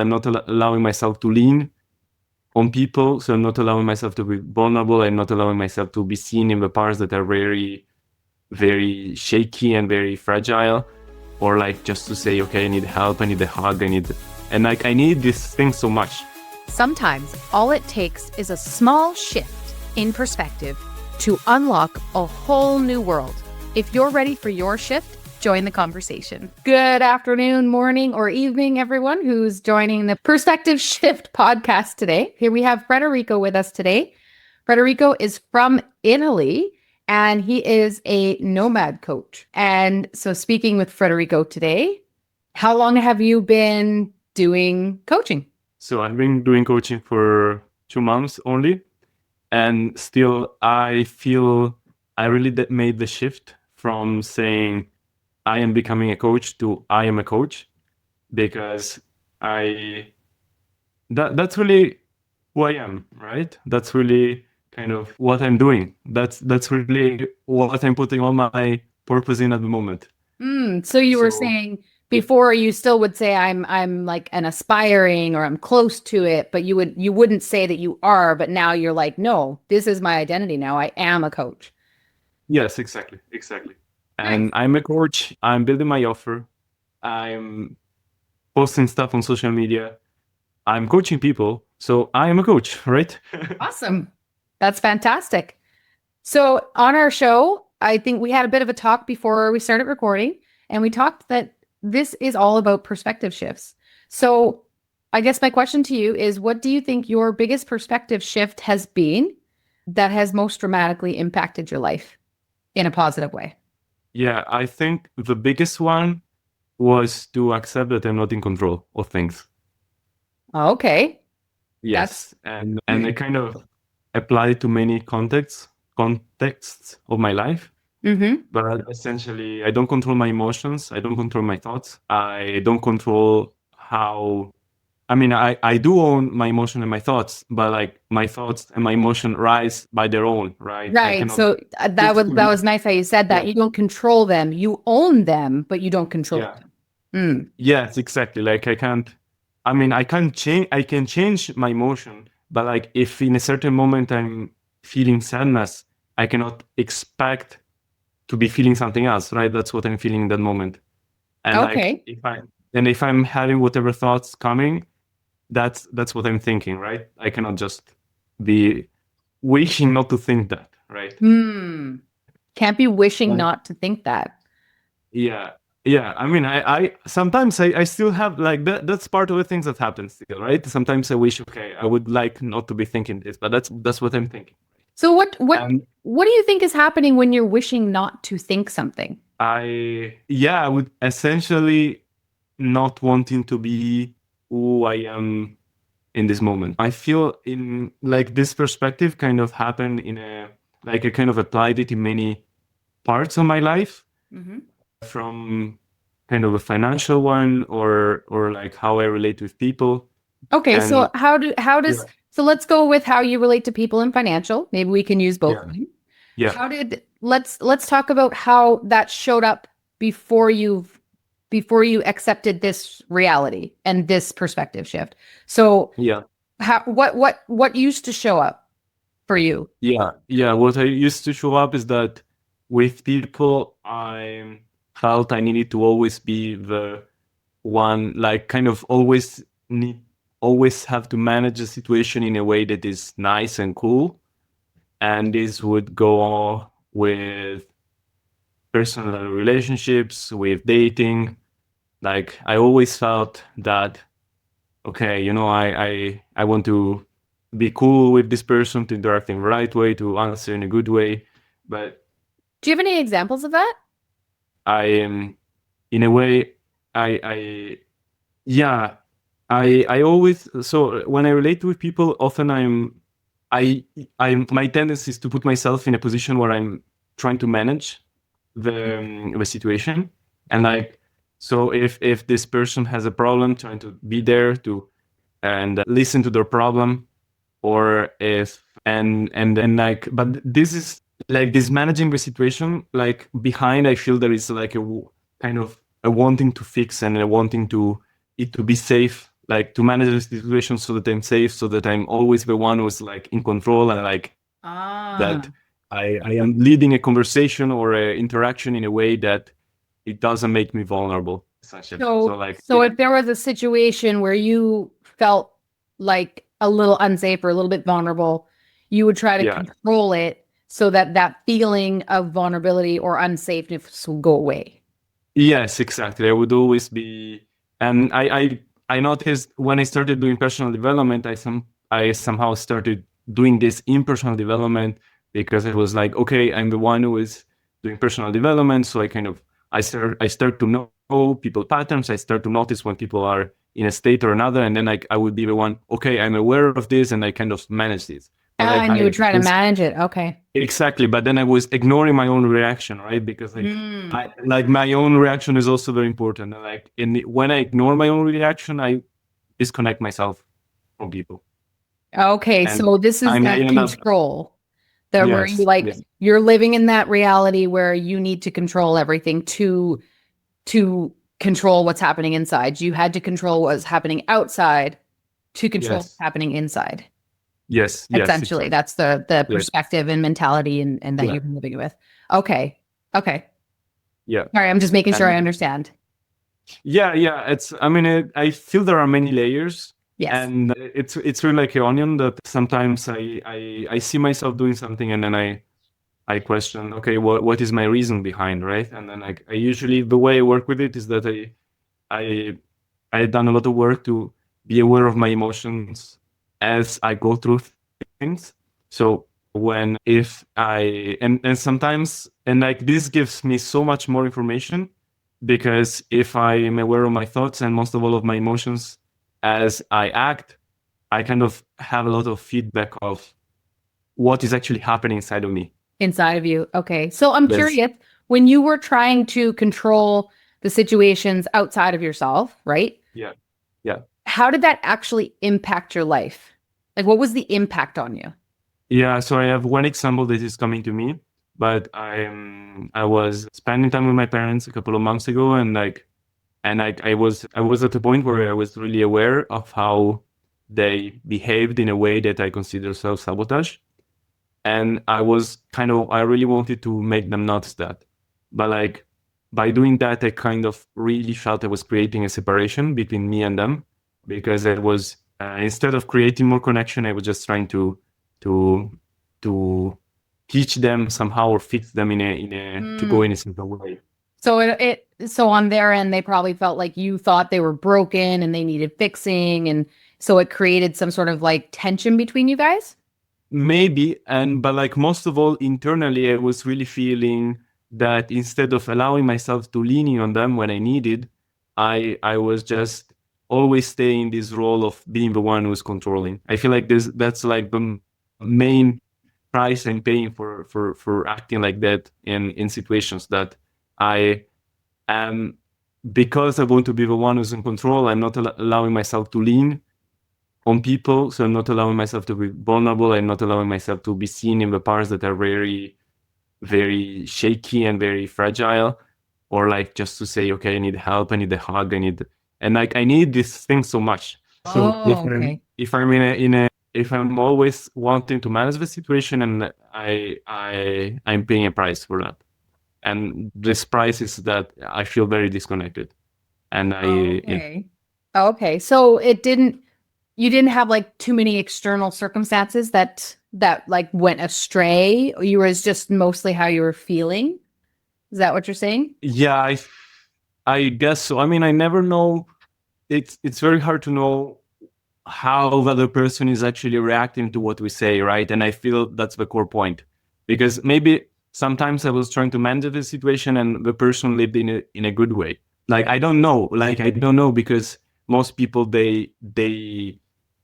I'm not allowing myself to lean on people. So I'm not allowing myself to be vulnerable. I'm not allowing myself to be seen in the parts that are very, very shaky and very fragile. Or like just to say, okay, I need help, I need a hug, and like I need this thing so much. Sometimes all it takes is a small shift in perspective to unlock a whole new world. If you're ready for your shift, join the conversation. Good afternoon, morning, or evening, everyone who's joining the Perspective Shift podcast today. Here we have Frederico with us today. Federico is from Italy, and he is a nomad coach. And so speaking with Federico today, how long have you been doing coaching? So I've been doing coaching for 2 months only. And still, I feel I really made the shift from saying I am becoming a coach to I am a coach, because that's really who I am, right? That's really kind of what I'm doing. That's really what I'm putting all my purpose in at the moment. So you were saying before you still would say I'm like an aspiring or I'm close to it, but you wouldn't say that you are, but now you're like, no, this is my identity now. I am a coach. Yes, exactly. And I'm a coach. I'm building my offer. I'm posting stuff on social media. I'm coaching people. So I am a coach, right? Awesome. That's fantastic. So on our show, I think we had a bit of a talk before we started recording, and we talked that this is all about perspective shifts. So I guess my question to you is, what do you think your biggest perspective shift has been that has most dramatically impacted your life in a positive way? Yeah, I think the biggest one was to accept that I'm not in control of things. Okay. Yes. And I kind of applied it to many contexts of my life. Mm-hmm. But essentially, I don't control my emotions. I don't control my thoughts. I don't control how. I mean, I do own my emotion and my thoughts, but like my thoughts and my emotion rise by their own, right? I Right. cannot. So that was nice how you said that. Yeah. You don't control them. You own them, but you don't control Yeah. them. Yes, exactly. Like I can't. I mean, I can't change. I can change my emotion, but like if in a certain moment I'm feeling sadness, I cannot expect to be feeling something else, right? That's what I'm feeling in that moment. And Okay. like if I'm having whatever thoughts coming, that's what I'm thinking, right? I cannot just be wishing not to think that, right? Can't be wishing Like, not to think that. yeah. I mean, I sometimes I still have like that's part of the things that happen still, right? Sometimes I wish, okay, I would like not to be thinking this, but that's what I'm thinking. So what And what do you think is happening when you're wishing not to think something? I would essentially not wanting to be who I am in this moment. I feel in like this perspective kind of happened in a like I kind of applied it in many parts of my life, from kind of a financial one or like how I relate with people. Okay, And so how does yeah, so let's go with how you relate to people in financial. Maybe we can use both yeah, of them. yeah, How did let's talk about how that showed up before you accepted this reality and this perspective shift. So yeah, how what used to show up for you? yeah. What I used to show up is that with people, I felt I needed to always be the one, like kind of always have to manage the situation in a way that is nice and cool. And this would go with personal relationships, with dating. Like I always felt that, okay, I want to be cool with this person, to interact in the right way, to answer in a good way. But Do you have any examples of that? I am, in a way, I yeah, I always, so when I relate with people, often I my tendency is to put myself in a position where I'm trying to manage the situation. And like, so if this person has a problem, trying to be there to and listen to their problem. Or if and then like, but this is like this managing the situation, like behind I feel there is like kind of a wanting to fix and a wanting to it to be safe, like to manage the situation so that I'm safe, so that I'm always the one who's like in control, and like that I am leading a conversation or a interaction in a way that it doesn't make me vulnerable, essentially. So like, So if there was a situation where you felt like a little unsafe or a little bit vulnerable, you would try to yeah, control it so that that feeling of vulnerability or unsafeness will go away. yes, exactly. I would always be, and I noticed when I started doing personal development, I somehow started doing this in personal development because it was like, okay, I'm the one who is doing personal development, so I start to know people patterns. I start to notice when people are in a state or another, and then like I would be the one, okay, I'm aware of this, and I kind of manage this. But like And you would try to manage it. Okay. exactly, but then I was ignoring my own reaction, right? Because like like my own reaction is also very important. And like when I ignore my own reaction, I disconnect myself from people, Okay. and So this is I that end up control that where you yes, like yes, you're living in that reality where you need to control everything to control what's happening inside. You had to control what's happening outside to control what's yes, happening inside. yes, yes, Essentially, exactly, that's the yes, perspective and mentality and that yeah, you've been living with. Okay. Okay. yeah, Sorry, I'm just making sure I and understand. yeah, yeah. It's I mean, I feel there are many layers, Yes. and it's really like an onion that sometimes I see myself doing something, and then I question, okay, what is my reason behind, right? And then I usually the way I work with it is that I I done a lot of work to be aware of my emotions as I go through things. So when if I and sometimes and like this gives me so much more information because if I am aware of my thoughts and most of all of my emotions as I act, I kind of have a lot of feedback of what is actually happening inside of me. Inside of you. Okay. So I'm Yes. curious, when you were trying to control the situations outside of yourself, right? Yeah. Yeah. How did that actually impact your life? Like, what was the impact on you? Yeah, so I have one example that is coming to me, but I was spending time with my parents a couple of months ago, and I was at a point where I was really aware of how they behaved in a way that I consider self-sabotage, and I really wanted to make them notice that, but like by doing that, I kind of really felt I was creating a separation between me and them because it was instead of creating more connection, I was just trying to to teach them somehow or fix them in a to go in a simple way. So so on their end, they probably felt like you thought they were broken and they needed fixing, and so it created some sort of like tension between you guys. Maybe, and but like most of all, internally, I was really feeling that instead of allowing myself to lean in on them when I needed, I was just always staying in this role of being the one who's controlling. I feel like that's like the main price I'm paying for acting like that in situations that I am because I want to be the one who's in control. I'm not allowing myself to lean on people. So I'm not allowing myself to be vulnerable. I'm not allowing myself to be seen in the parts that are very, very shaky and very fragile. Or like just to say, okay, I need help, I need a hug, and like I need this thing so much. So Oh, okay. if I'm in a if I'm always wanting to manage the situation and I'm paying a price for that. And this price is that I feel very disconnected. And Okay. Okay. So you didn't have like too many external circumstances that like went astray. You was just mostly how you were feeling. Is that what you're saying? yeah, I guess so. I mean, I never know. It's very hard to know how the other person is actually reacting to what we say, right? And I feel that's the core point, because maybe sometimes I was trying to manage the situation and the person lived in a good way. Like I don't know because most people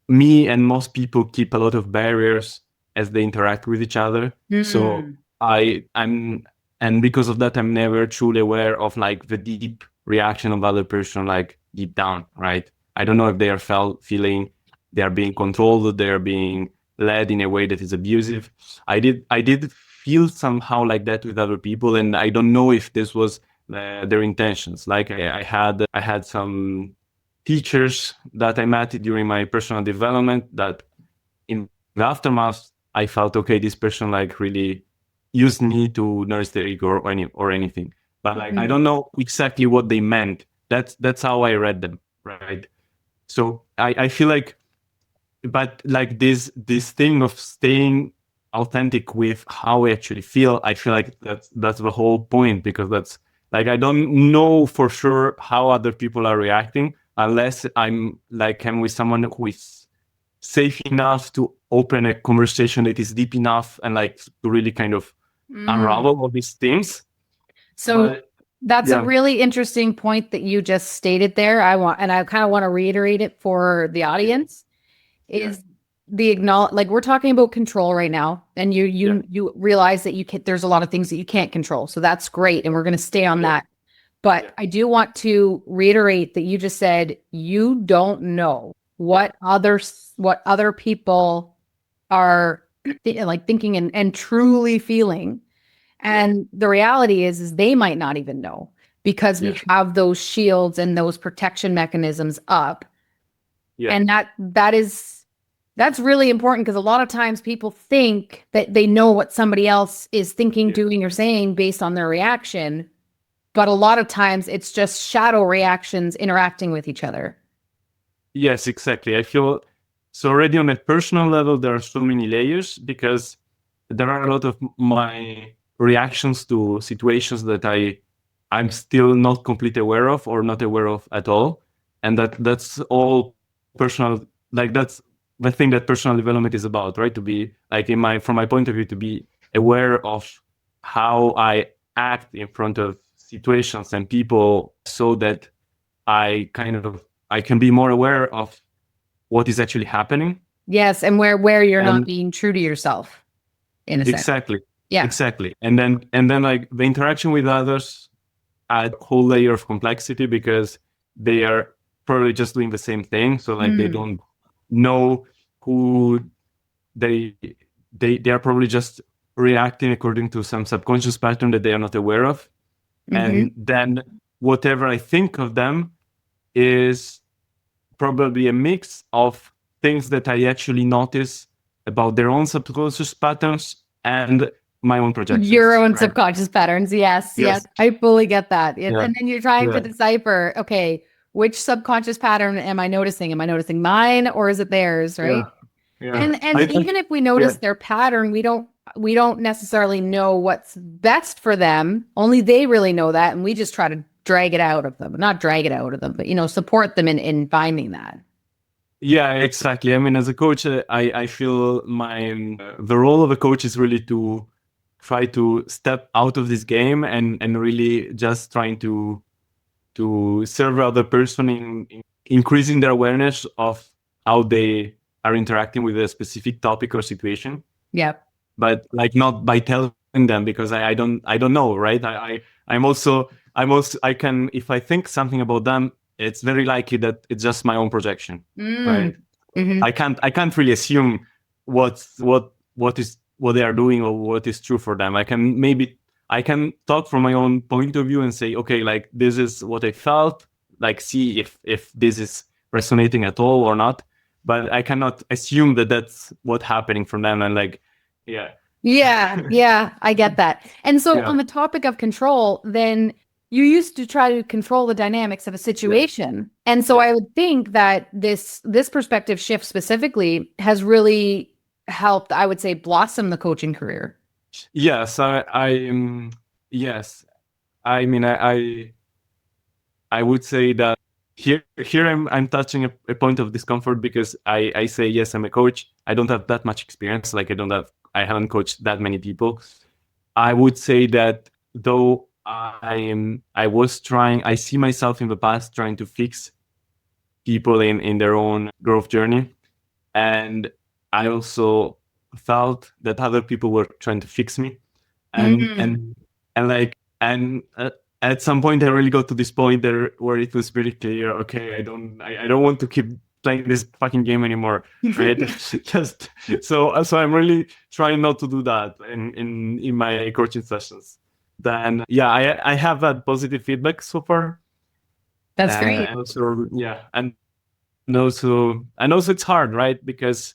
me and most people keep a lot of barriers as they interact with each other. So I'm and because of that, I'm never truly aware of like the deep reaction of other person, like deep down, right? I don't know if they are feeling they are being controlled, or they are being led in a way that is abusive. I did feel somehow like that with other people, and I don't know if this was their intentions. Like I had some teachers that I met during my personal development that in the aftermath, I felt, okay, this person like really used me to nurse their ego or anything. But like, I don't know exactly what they meant. That's how I read them, right? So I feel like, but like this thing of staying authentic with how I actually feel, I feel like that's the whole point, because that's like, I don't know for sure how other people are reacting unless I'm with someone who is safe enough to open a conversation that is deep enough and like to really kind of unravel all these things. So But that's a yeah, really interesting point that you just stated there. I kind of want to reiterate it for the audience. yeah, Is the acknowledge, like, we're talking about control right now, and you yeah, you realize that you can, there's a lot of things that you can't control, so that's great, and we're going to stay on yeah, that. But yeah, I do want to reiterate that you just said you don't know what other people are like thinking and truly feeling. yeah, And the reality is they might not even know, because yeah, we have those shields and those protection mechanisms up. yeah, And that's really important, because a lot of times people think that they know what somebody else is thinking, yeah. doing, or saying based on their reaction. But a lot of times it's just shadow reactions interacting with each other. Yes, exactly. I feel so already on a personal level, there are so many layers because there are a lot of my reactions to situations that I'm still not completely aware of or not aware of at all. And that's all personal, like that's the thing that personal development is about, right? To be like from my point of view, to be aware of how I act in front of situations and people so that I can be more aware of what is actually happening. Yes, and where you're not And being true to yourself, in a sense. exactly, Yeah. exactly. And then like the interaction with others add a whole layer of complexity because they are probably just doing the same thing. So like they Mm. don't know who they they are probably just reacting according to some subconscious pattern that they are not aware of. Hmm. And then whatever I think of them is probably a mix of things that I actually notice about their own subconscious patterns and my own Your projections. own Right. subconscious patterns. Yes, yes. Yes. I fully get that. Yeah. And then you're trying to Yeah. decipher, okay, which subconscious pattern am I noticing? Am I noticing mine, or is it theirs, Yeah. right? Yeah. And even if we Yeah. notice their pattern, we don't necessarily know what's best for them. Only they really know that, and we just try to drag it out of them. Not drag it out of them, but support them in finding that. Yeah, exactly. I mean, as a coach, I feel the role of a coach is really to try to step out of this game and really just trying to serve the other person in increasing their awareness of how they are interacting with a specific topic or situation, Yep. but like not by telling them because I don't know, right? I'm also I can, if I think something about them, it's very likely that it's just my own projection, right? Mm. Hmm. I can't really assume what they are doing or what is true for them. I can talk from my own point of view and say, okay, like this is what I felt, like see if this is resonating at all or not. But I cannot assume that that's what's happening from them. And like, yeah, Yeah, yeah, I get that. And so yeah, on the topic of control, then you used to try to control the dynamics of a yeah, situation. And so yeah. I would think that this perspective shift specifically has really helped, I would say, blossom the coaching career. Yes, yes. I mean, I would say that here I'm touching a point of discomfort because I say yes, I'm a coach. I don't have that much experience. Like I haven't coached that many people. I would say that though I see myself in the past trying to fix people in their own growth journey, and I also felt that other people were trying to fix me, and Mm. and and like and at some point I really got to this point there where it was very clear, okay, I don't want to keep playing this fucking game anymore, right? Just so I'm really trying not to do that in my coaching sessions. Then yeah, I have had positive feedback so far, That's great. And also, yeah, and also it's hard, right? Because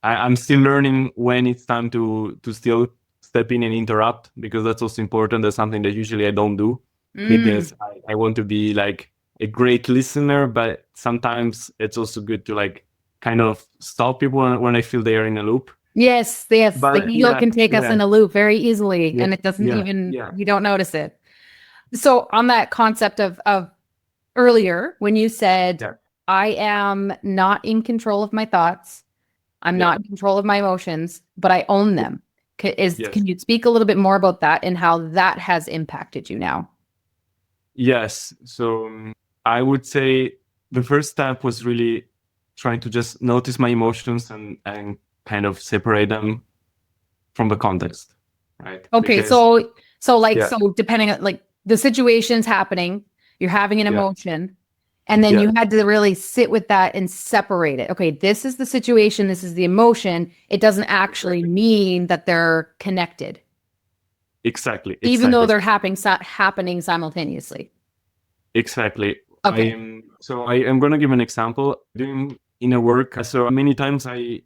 I'm still learning when it's time to still step in and interrupt, because that's also important. That's something that usually I don't do. Because I want to be like a great listener, but sometimes it's also good to like kind of stop people when I feel they are in a loop. Yes, yes. The But ego can take us yeah, in a loop very easily, yeah, and it doesn't yeah, even, yeah, we don't notice it. So on that concept of earlier, when you said, yeah, I am not in control of my thoughts, I'm yeah, not in control of my emotions, but I own yeah, them. yes. Can you speak a little bit more about that and how that has impacted you now? Yes. So I would say the first step was really trying to just notice my emotions and kind of separate them from the context, right? Okay, Because yeah, so depending on like the situation's happening, you're having an yeah, emotion, and then yeah, you had to really sit with that and separate it. Okay, this is the situation, this is the emotion. It doesn't actually exactly, mean that they're connected, exactly, even though exactly, they're happening simultaneously. exactly. Okay. I am gonna give an example. Doing in a work, so many times I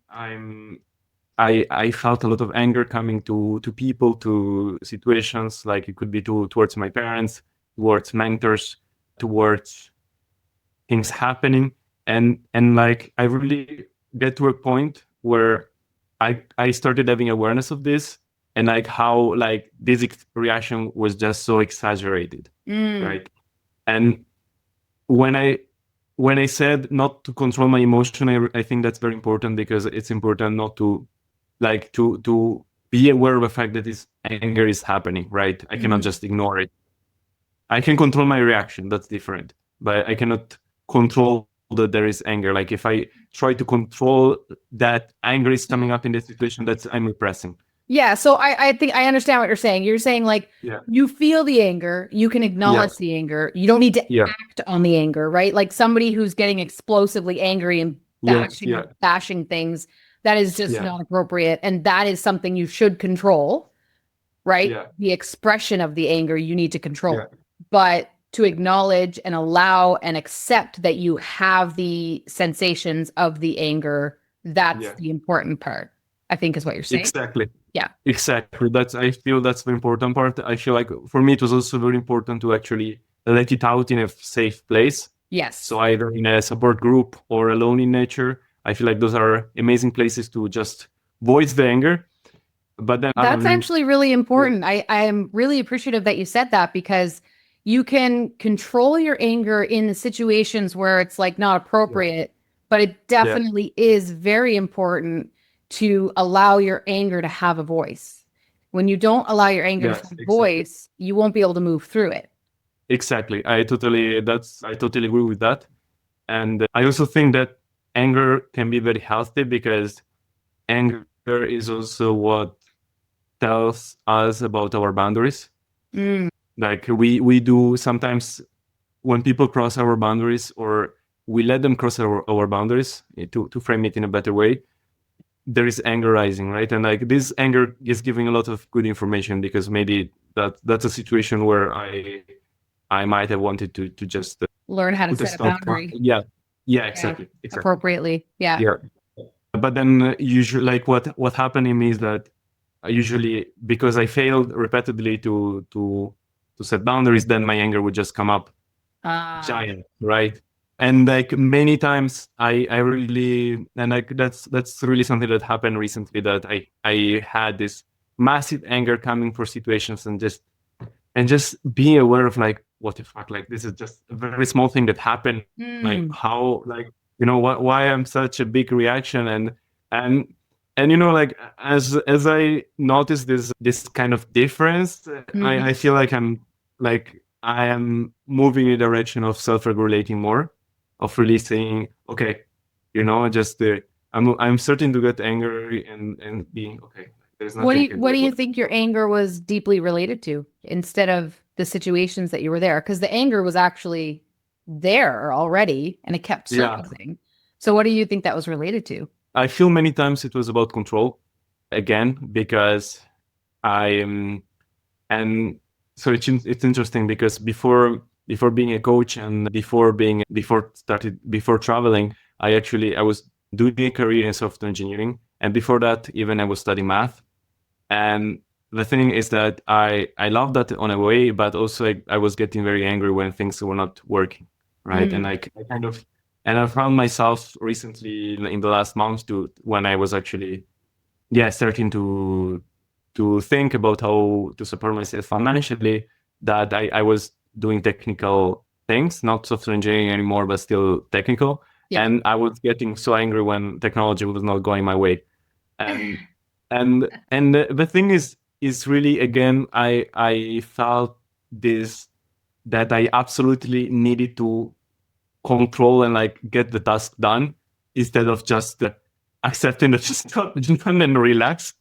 felt a lot of anger coming to people, to situations, like it could be towards my parents, towards mentors, towards things happening, and like I really get to a point where I started having awareness of this, and like how like this reaction was just so exaggerated, Mm. right? And when I said not to control my emotion, I think that's very important, because it's important not to like to be aware of the fact that this anger is happening, right? I cannot Mhm. just ignore it. I can control my reaction, that's different, but I cannot control that there is anger. Like if I try to control that anger is coming up in the situation, that's I'm repressing. Yeah, so I think I understand what you're saying. You're saying like Yeah, you feel the anger, you can yeah, acknowledge the anger. You don't need to yeah, act on the anger, right? Like somebody who's getting explosively angry and yes, yeah, bashing things, that is just yeah, not appropriate. And that is something you should control, right? yeah, The expression of the anger you need to yeah, control. But to acknowledge and allow and accept that you have the sensations of the anger, that's yeah, the important part, I think is what you're saying. exactly. Yeah. Exactly. I feel that's the important part. I feel like for me, it was also very important to actually let it out in a safe place. So Yes. either in a support group or alone in nature. I feel like those are amazing places to just voice the anger. But then, That's actually really yeah, important. I am really appreciative that you said that because you can control your anger in the situations where it's like not yeah, appropriate, but it yeah, definitely is very important to allow your anger to have a voice. When you don't allow your anger to yes, have a exactly, voice, you won't be able to move through it. exactly. I totally agree with that. And I also think that anger can be very healthy, because anger is also what tells us about our boundaries. Mm. Like we do sometimes when people cross our boundaries, or we let them cross our boundaries, to frame it in a better way, there is anger rising, right? And like this anger is giving a lot of good information, because maybe that's a situation where I might have wanted to just Learn how to put a set a stop. boundary. Yeah, yeah, Yeah. exactly, exactly. Appropriately. Yeah. Yeah. But then usually, like what happened in me is that I usually, because I failed repeatedly to set boundaries, then my anger would just come up Ah. giant, right? And like many times, I really, and like that's really something that happened recently, that I had this massive anger coming for situations, and just being aware of like, what the fuck, like this is just a very small thing that happened, like Mm. how, like, why I'm such a big reaction. And like as I notice this kind of difference, I Mhm. feel like I am moving in the direction of self-regulating more, of really saying, okay, just I'm starting to get angry, and being okay, there's nothing I can What do do you about think your anger was deeply related to instead of the situations that you were there? Because the anger was actually there already and it kept it. Yeah, surfacing. So what do you think that was related to? I feel many times it was about control again, because I am, and so it's interesting, because before before being a coach and before traveling, I was doing a career in software engineering, and before that, even I was studying math. And the thing is that I love that on a way, but also I was getting very angry when things were not working, right? And I kind of and I found myself recently in the last month to when I was actually starting to think about how to support myself financially, that I was doing technical things, not software engineering anymore, but still technical. Yeah. And I was getting so angry when technology was not going my way. And the thing is really, again, I felt this, that I absolutely needed to control and like get the task done instead of just accepting that just done and relax.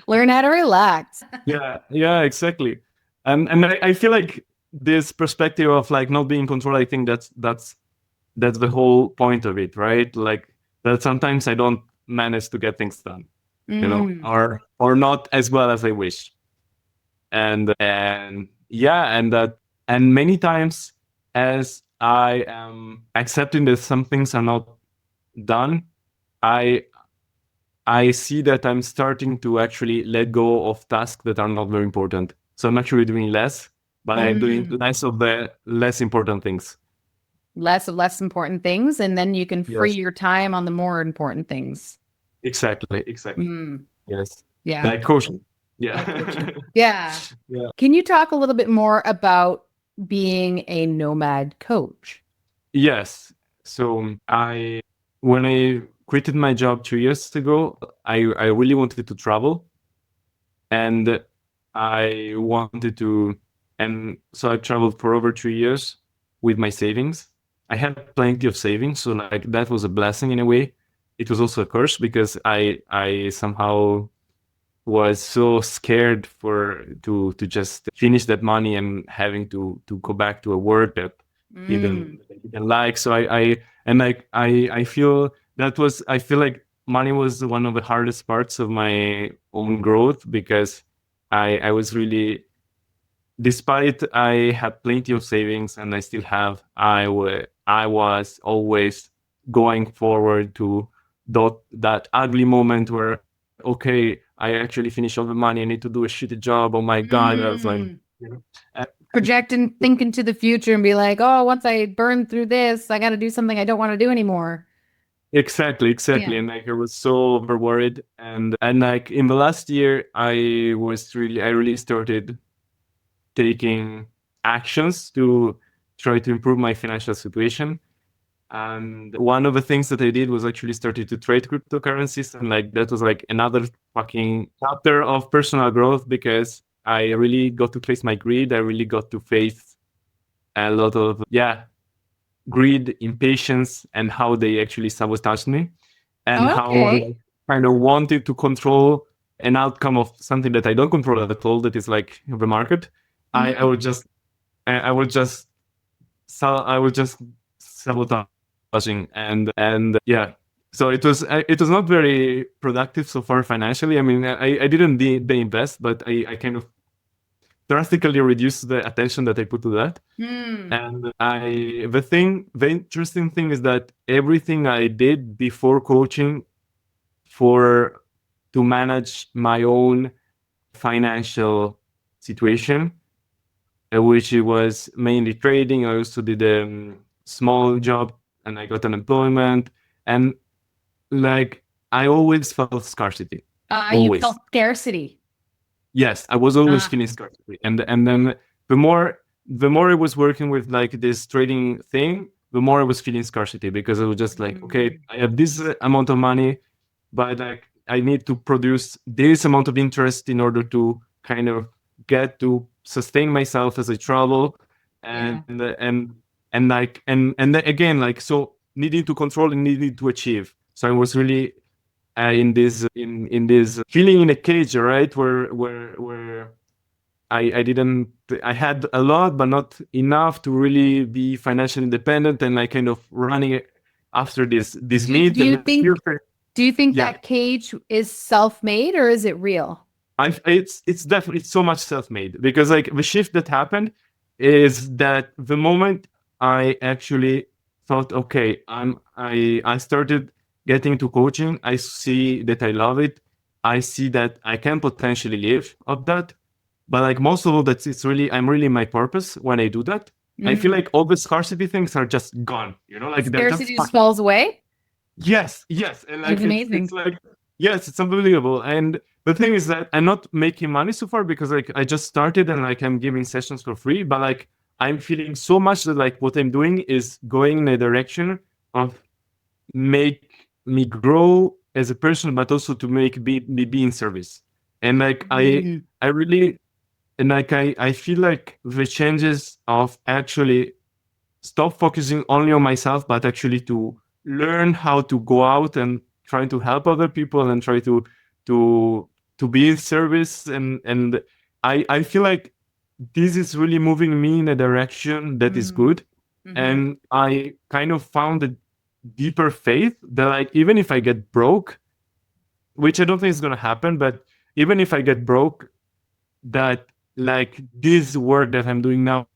Learn how to relax. Yeah, exactly. And I feel like this perspective of like not being in control, I think that's the whole point of it, right? Like that sometimes I don't manage to get things done, or not as well as I wish. And yeah, and many times as I am accepting that some things are not done, I I see that I'm starting to actually let go of tasks that are not very important. So I'm actually doing less, but I'm doing less of the less important things. Less of less important things, and then you can free Yes, your time on the more important things. exactly. Mm, Yes, yeah. like coaching. Like Yeah, coaching. Yeah. yeah. Can you talk a little bit more about being a nomad coach? Yes. So when I quitted my job 2 years ago, I really wanted to travel, and I wanted to, and so I traveled for over 3 years with my savings. I had plenty of savings, so like that was a blessing in a way. It was also a curse because I somehow was so scared to just finish that money and having to go back to a work that I didn't like. So I and like I feel that was I feel like money was one of the hardest parts of my own growth, because I was really, despite I had plenty of savings and I still have, I was always going forward to that ugly moment where, okay, I actually finished all the money, I need to do a shitty job. Oh my God. I was like, you know, and, Project and think into the future and be like, oh, once I burn through this, I got to do something I don't want to do anymore. exactly. Yeah. And like I was so over worried. And like in the last year, I really started taking actions to try to improve my financial situation. And one of the things that I did was actually started to trade cryptocurrencies. And like that was like another fucking chapter of personal growth, because I really got to face my greed. I really got to face a lot of, greed, impatience, and how they actually sabotaged me, and how Okay. I kind of wanted to control an outcome of something that I don't control at all, that is like the market. I would just, I would just, I would just sabotaging, and yeah. So it was not very productive so far financially. I mean, I didn't de-invest, but I kind of drastically reduced the attention that I put to that. And the interesting thing is that everything I did before coaching for to manage my own financial situation, which it was mainly trading. I also did a small job and I got unemployment. And like I always felt scarcity. You Always. felt scarcity. Yes, I was always Ah. feeling scarcity. And then the more I was working with like this trading thing, the more I was feeling scarcity, because I was just like, okay, I have this amount of money, but like I need to produce this amount of interest in order to kind of get to sustain myself as I travel. Yeah. And like and then again, like, so needing to control and needing to achieve. So I was really in this feeling in a cage, right, where I didn't, I had a lot but not enough to really be financially independent, and like kind of running after this Do, need do you and this fear. think do you think Yeah, that cage is self-made or is it real? it's definitely, it's so much self-made, because like the shift that happened, is that the moment I actually thought, okay, I started getting into coaching. I see that I love it. I see that I can potentially live of that. But like most of all, that's it's really I'm really my purpose when I do that. I feel Mm. like all the scarcity things are just gone. Like they're just Scarcity fine. just falls away. Yes, and It's like it's amazing. like yes, it's unbelievable. And the thing is that I'm not making money so far because like I just started and like I'm giving sessions for free, but like I'm feeling so much that like what I'm doing is going in a direction of make me grow as a person, but also to make me be in service. And like I really and like I feel like the changes of actually stop focusing only on myself, but actually to learn how to go out and try to help other people and try to to be in service. And I feel like this is really moving me in a direction that is Mm. good. Hmm. And I kind of found a deeper faith that like even if I get broke, which I don't think is gonna happen, but even if I get broke, that like this work that I'm doing now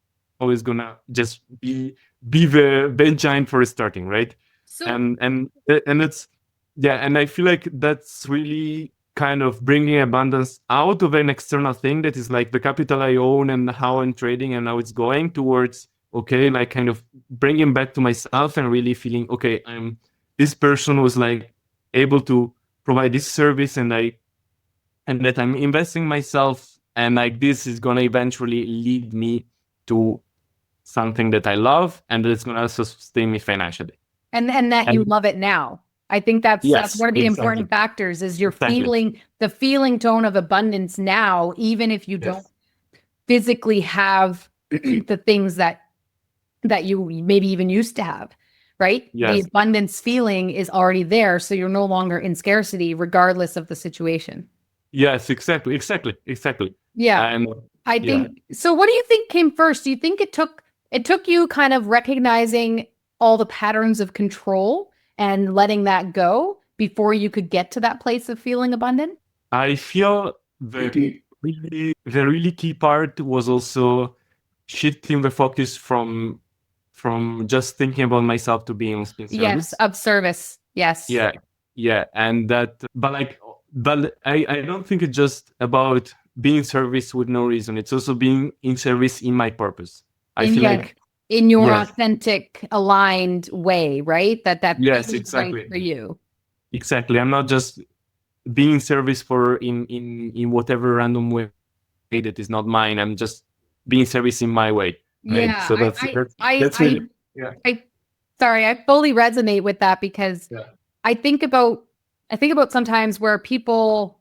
is gonna just be the engine for starting, right? So And it's yeah, and I feel like that's really kind of bringing abundance out of an external thing that is like the capital I own and how I'm trading and how it's going towards okay, like kind of bringing back to myself and really feeling okay, I'm this person was like able to provide this service and that I'm investing myself and like this is gonna eventually lead me to something that I love and that it's gonna also sustain me financially. and that you And love it now. I think that's yes, one of the exactly. important factors is you're Exactly. feeling the feeling tone of abundance now, even if you don't Yes. physically have the things that you maybe even used to have, right? The Yes. abundance feeling is already there, so you're no longer in scarcity, regardless of the situation. Yes, exactly. Exactly. Exactly. Yeah, And I yeah. think so. What do you think came first? Do you think it took you kind of recognizing all the patterns of control and letting that go before you could get to that place of feeling abundant? I feel the really key part was also shifting the focus from just thinking about myself to being in Yes, service. of service. Yes. Yeah, yeah, and that, but like, but I don't think it's just about being in service with no reason. It's also being in service in my purpose. I In feel yeah, like in your yes, authentic, aligned way, right? That yes, feels right exactly, for you. exactly. I'm not just being in service for in whatever random way that is not mine. I'm just being in service in my way, right? So Yeah, that's really yeah, I, sorry, I fully resonate with that because yeah, I think about, I think about sometimes where people,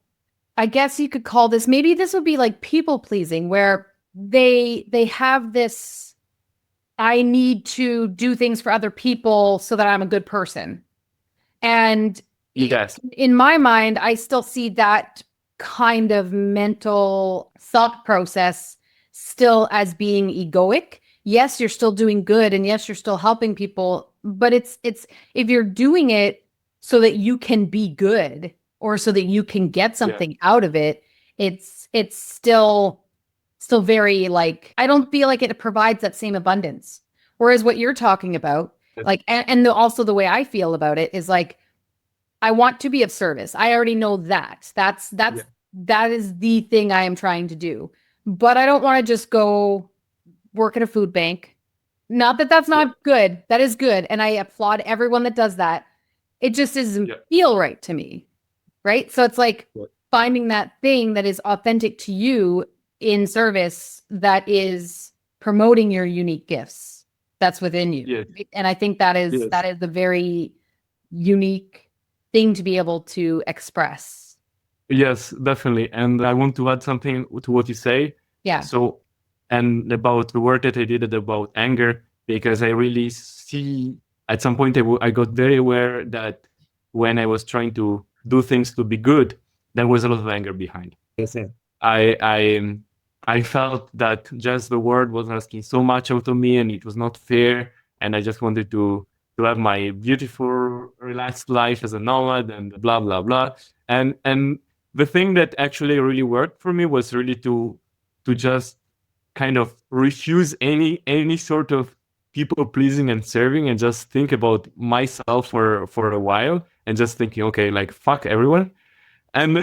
I guess you could call this, maybe this would be like people pleasing, where they have this, I need to do things for other people so that I'm a good person. And yes, in my mind, I still see that kind of mental thought process still as being egoic. Yes, you're still doing good and yes, you're still helping people, but it's if you're doing it so that you can be good or so that you can get yeah, something out of it, it's still very like I don't feel like it provides that same abundance. Whereas what you're talking about, yes, like also the way I feel about it is like I want to be of service. I already know that. yeah, That is the thing I am trying to do. But I don't want to just go work at a food bank. Not that that's yeah, not good. That is good, and I applaud everyone that does that. It just doesn't yeah, feel right to me, right? So it's like yeah, finding that thing that is authentic to you in service that is promoting your unique gifts that's within you. yes, And I think that is yes. a very unique thing to be able to express. Yes, definitely. And I want to add something to what you say. Yeah. So, and about the work that I did about anger, because I really see at some point I got very aware that when I was trying to do things to be good, there was a lot of anger behind. Yes, yeah. I I I felt that just the world was asking so much out of me, and it was not fair. And I just wanted to have my beautiful, relaxed life as a nomad, and blah blah blah. And the thing that actually really worked for me was really to just kind of refuse any sort of people pleasing and serving, and just think about myself for a while, and just thinking, okay, like fuck everyone. And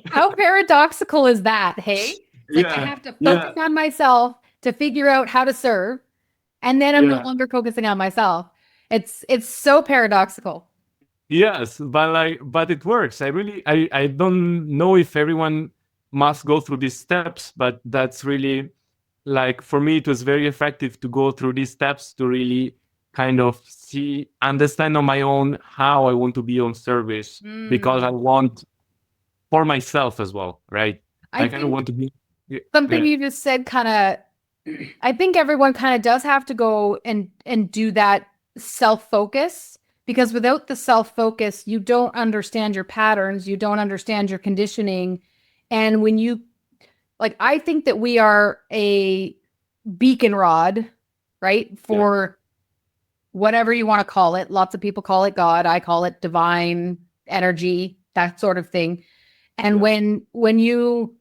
How paradoxical is that? Hey, it's like I yeah, have to focus yeah, on myself to figure out how to serve, and then I'm no yeah. longer focusing on myself. It's so paradoxical. Yes, but it works. I don't know if everyone must go through these steps, but that's really, like, for me it was very effective to go through these steps to really kind of understand on my own how I want to be on service, because I Mm. want for myself as well, right? I I kind of think want to be, yeah, something yeah, you just said kind of, I think everyone kind of does have to go and do that self-focus, because without the self-focus, you don't understand your patterns, you don't understand your conditioning. And when you like, I think that we are a beacon rod, right? yeah, For whatever you want to call it. Lots of people call it God. I call it divine energy, that sort of thing. And yeah, when you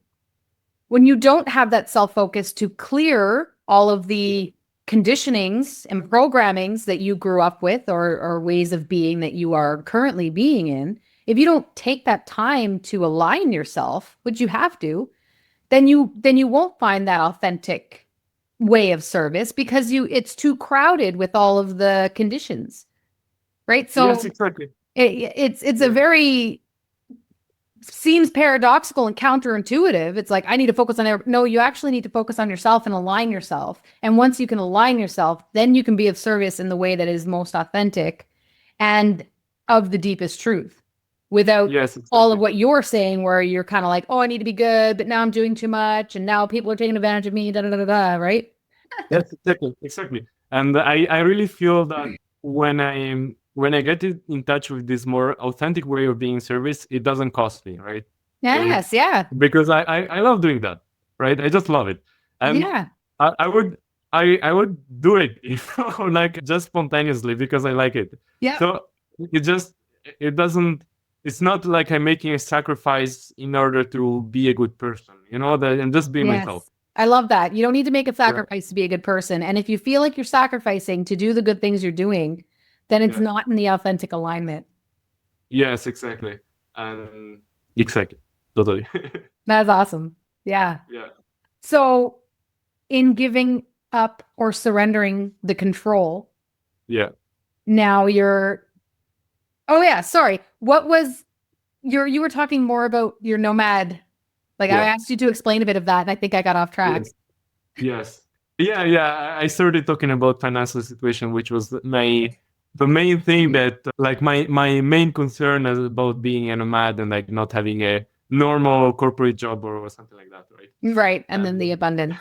don't have that self-focus to clear all of the conditionings and programmings that you grew up with, or ways of being that you are currently being in, if you don't take that time to align yourself, which you have to, then you won't find that authentic way of service, because you it's too crowded with all of the conditions, right? yes, So exactly, it's a yeah, very seems paradoxical and counterintuitive. It's like, I need to focus on it. No, you actually need to focus on yourself and align yourself. And once you can align yourself, then you can be of service in the way that is most authentic and of the deepest truth, without yes, all of exactly. what you're saying, where you're kind of like, oh, I need to be good, but now I'm doing too much. And now people are taking advantage of me, da da da da, da, right? Yes, exactly, exactly. And I really feel that when I get in touch with this more authentic way of being service, it doesn't cost me, right? And Yes. Yeah. because I love doing that, right? I just love it, and Yeah. I would I would do it, like, just spontaneously, because I like it. Yep. So it just it doesn't. It's not like I'm making a sacrifice in order to be a good person. That I'm just being myself. Yes. I love that. You don't need to make a Yeah, sacrifice to be a good person. And if you feel like you're sacrificing to do the good things you're doing, then it's yeah. not in the authentic alignment. Yes, exactly. And exactly. Totally. That's awesome. Yeah. Yeah. So, in giving up or surrendering the control, Yeah. now you're, oh, yeah, sorry. What was you were talking more about your nomad. Like, I Yeah. asked you to explain a bit of that, and I think I got off track. Yes. Yes. Yeah, yeah. I started talking about financial situation, which was the main thing that, like, my main concern is about being a nomad and, like, not having a normal corporate job or something like that, right? Right. And then And the abundance.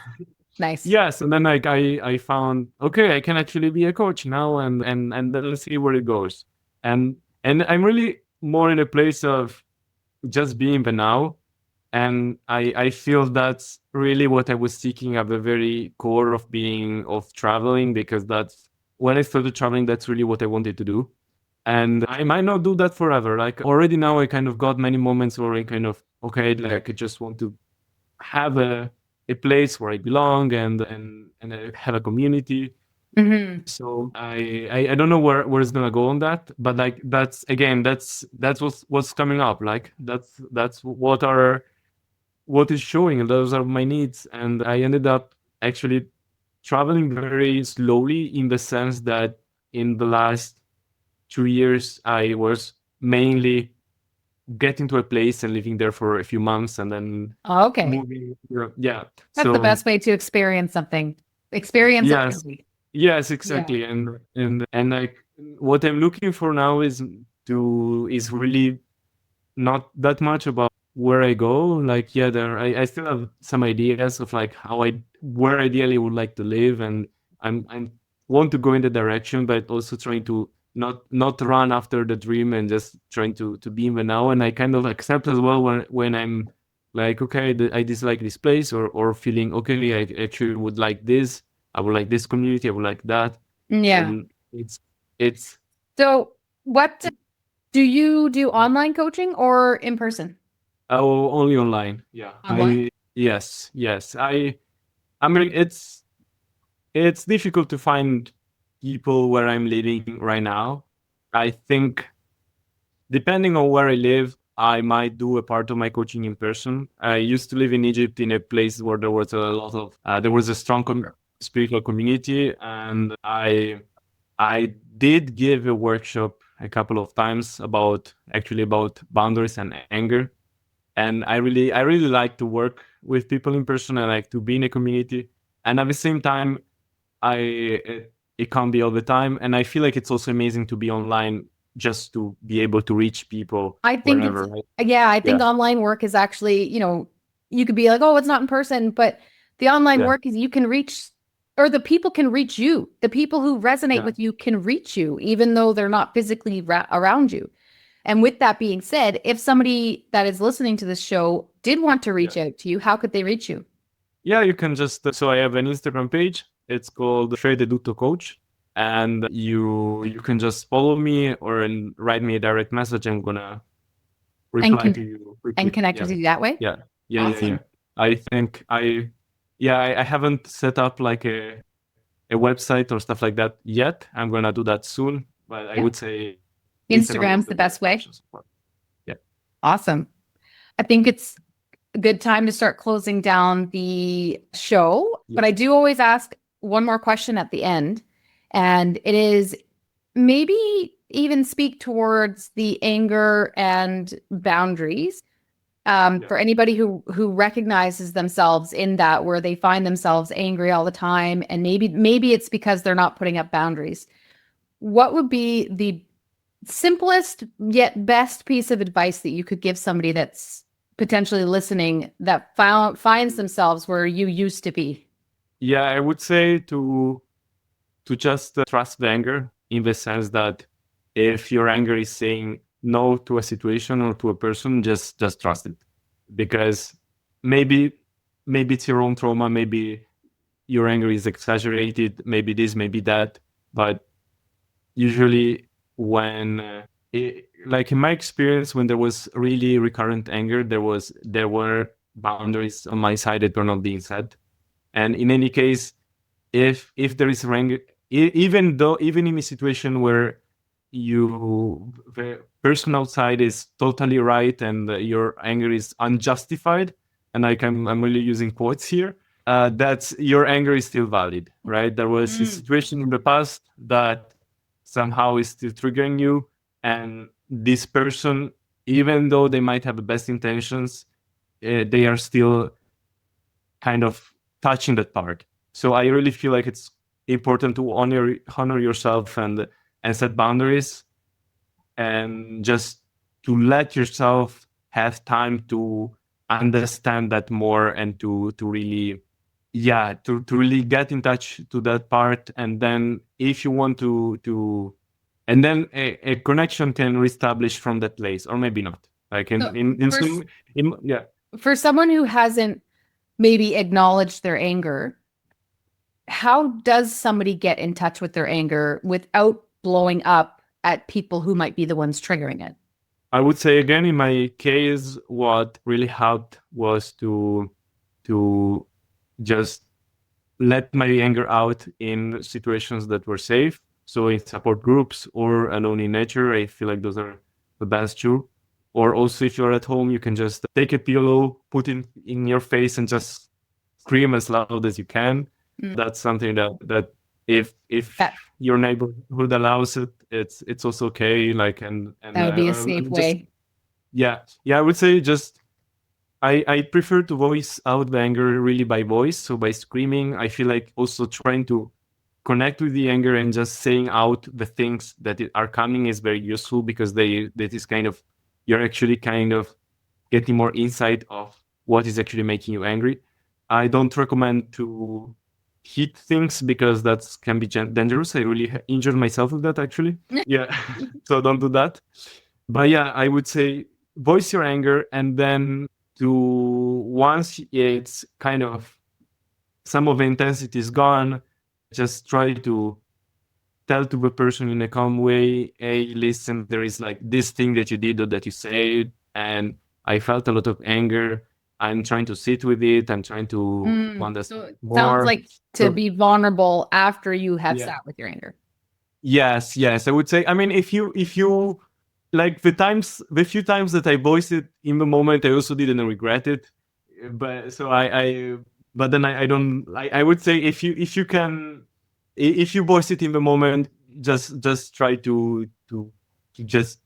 Nice. yes, and then, like, I found, okay, I can actually be a coach now, and then let's see where it goes. And I'm really more in a place of just being the now. And I feel that's really what I was seeking at the very core of traveling, because that's when I started traveling, that's really what I wanted to do. And I might not do that forever. Like, already now I kind of got many moments where I kind of, okay, like, I just want to have a place where I belong, and I have a community. Hmm. So I don't know where it's gonna go on that, but, like, that's, again, that's what's coming up. Like, that's what is showing, and those are my needs. And I ended up actually traveling very slowly, in the sense that in the last 2 years I was mainly getting to a place and living there for a few months, and then Oh, okay. moving. Yeah. That's the So best way to experience something. Experience it yes, fully. yes, Yeah. exactly. And like, what I'm looking for now is really not that much about where I go. Like, yeah, I still have some ideas of, like, where ideally would like to live, and I'm want to go in the direction, but also trying to not run after the dream, and just trying to be in the now. And I kind of accept as well when I'm like, okay, I dislike this place, or feeling, okay, I actually would like this. I would like this community. I would like that. Yeah. And it's So, what do you do, online coaching or in person? only online. Yeah. Online. Yes, yes. I mean, it's difficult to find people where I'm living right now. I think depending on where I live, I might do a part of my coaching in person. I used to live in Egypt in a place where there was a lot of there was a strong spiritual community, and I did give a workshop a couple of times about actually about boundaries and anger. And I really like to work with people in person. I like to be in a community, and at the same time, I it can't be all the time, and I feel like it's also amazing to be online just to be able to reach people I think wherever, it's, right? yeah, I think Yeah, online work is actually, you could be like, oh, it's not in person, but the online yeah, work is you can reach, or the people can reach you. The people who resonate yeah, with you can reach you, even though they're not physically around you. And with that being said, if somebody that is listening to this show did want to yeah. reach out to you, how could they reach you? Yeah, you can just so I have an Instagram page. It's called Dutto Coach, and you can just follow me or write me a direct message. I'm gonna And reply can to you and quickly. connect with Yeah, you that way? yeah, yeah, yeah, yeah. Awesome. I think I haven't set up like a website or stuff like that yet. I'm gonna do that soon, but I Yeah. would say Instagram is Instagram's the the best best way. option so far. Yeah, Awesome. I think it's a good time to start closing down the show, yeah, but I do always ask one more question at the end, and it is maybe even speak towards the anger and boundaries. yeah. For anybody who recognizes themselves in that, where they find themselves angry all the time, and maybe it's because they're not putting up boundaries. What would be the simplest yet best piece of advice that you could give somebody that's potentially listening that finds themselves where you used to be? Yeah, I would say to just trust the anger in the sense that if your anger is saying no to a situation or to a person, just trust it, because maybe maybe it's your own trauma, maybe your anger is exaggerated, maybe this, maybe that, but usually when like in my experience, when there was really recurrent anger, there were boundaries on my side that were not being set. And in any case, if there is anger, even in a situation where the person outside is totally right and your anger is unjustified, and I'm really using quotes here, that's your anger is still valid, right? There was a Mm. situation in the past that somehow is still triggering you, and this person, even though they might have the best intentions, they are still kind of touching that part. So I really feel like it's important to honor yourself and set boundaries, and just to let yourself have time to understand that more, and to really, yeah, to really get in touch to that part. And then if you want to and then a connection can reestablish from that place, or maybe not, like So in for some in yeah. for someone who hasn't maybe acknowledged their anger, how does somebody get in touch with their anger without blowing up at people who might be the ones triggering it? I would say again, in my case, what really helped was to just let my anger out in situations that were safe. So in support groups or alone in nature, I feel like those are the best too. Or also, if you're at home, you can just take a pillow, put it in your face, and just scream as loud as you can. Mm. That's something that if That your neighborhood allows it, it's also okay. Like and that would be a safe just way. yeah, yeah, I would say just I prefer to voice out the anger really by voice, so by screaming. I feel like also trying to connect with the anger and just saying out the things that are coming is very useful, because that is kind of, you're actually kind of getting more insight of what is actually making you angry. I don't recommend to hit things, because that can be dangerous. I really injured myself with that actually. Yeah, so don't do that. But yeah, I would say voice your anger, and then to once it's kind of some of the intensity is gone, just try to tell to the person in a calm way, hey, listen, there is like this thing that you did or that you said, and I felt a lot of anger. I'm trying to sit with it. I'm trying to So understand it more. sounds like to So- be vulnerable after you have Yeah. sat with your anger. Yes, I would say. I mean, if you like the few times that I voiced it in the moment, I also didn't regret it. But so but then I don't. I would say if you can, if you voice it in the moment, just try to just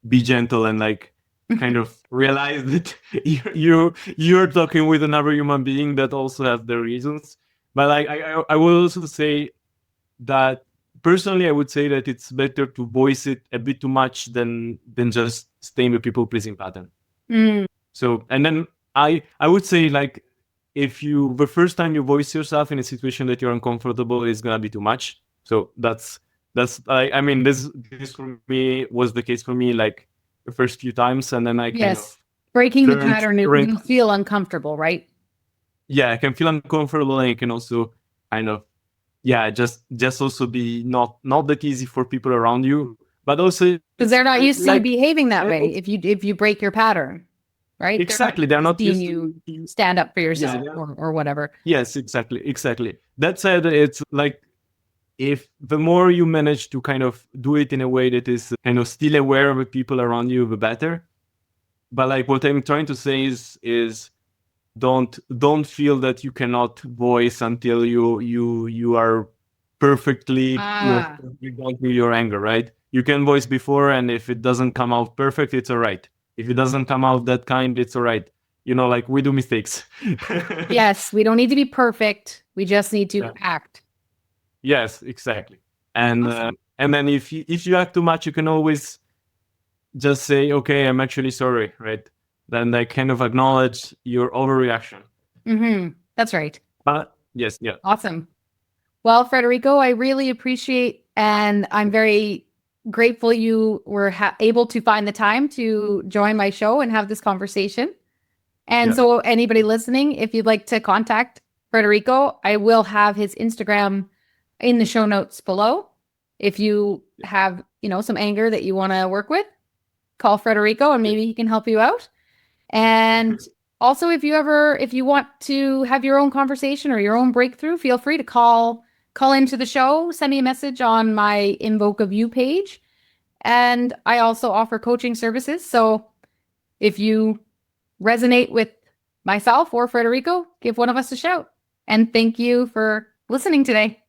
be gentle and like kind of realize that you're talking with another human being that also has their reasons. But like I will also say that personally, I would say that it's better to voice it a bit too much than just stay in the people pleasing pattern. So, and then I would say like if you the first time you voice yourself in a situation that you're uncomfortable is gonna be too much. So that's I mean this for me was the case for me like the first few times, and then I kind of Breaking the learned pattern, right- you feel uncomfortable, right? yeah, I can feel uncomfortable, and I can also kind of just also be not that easy for people around you, but also Because they're not used to you like behaving that way. If you break your pattern, right? exactly they're not seeing used you to stand up for yourself yeah. or whatever. Yes, exactly. That said, it's like if the more you manage to kind of do it in a way that is kind of still aware of the people around you, the better. But like what I'm trying to say is don't feel that you cannot voice until you are perfectly going through your anger, right? You can voice before, and if it doesn't come out perfect, it's all right. If it doesn't come out that kind, it's all right. You know, like we do mistakes. Yes, we don't need to be perfect. We just need to act. Yes, exactly. And then if you act too much, you can always just say, okay, I'm actually sorry, right? Then they kind of acknowledge your overreaction. That's right. But yes, yeah. Awesome. Well, Federico, I really appreciate, and I'm very grateful you were able to find the time to join my show and have this conversation. And so anybody listening, if you'd like to contact Federico, I will have his Instagram in the show notes below. If you have, some anger that you want to work with, call Federico and maybe he can help you out. And also, if you want to have your own conversation or your own breakthrough, feel free to call into the show, send me a message on my Invoke a View page. And I also offer coaching services. So if you resonate with myself or Federico, give one of us a shout. And thank you for listening today.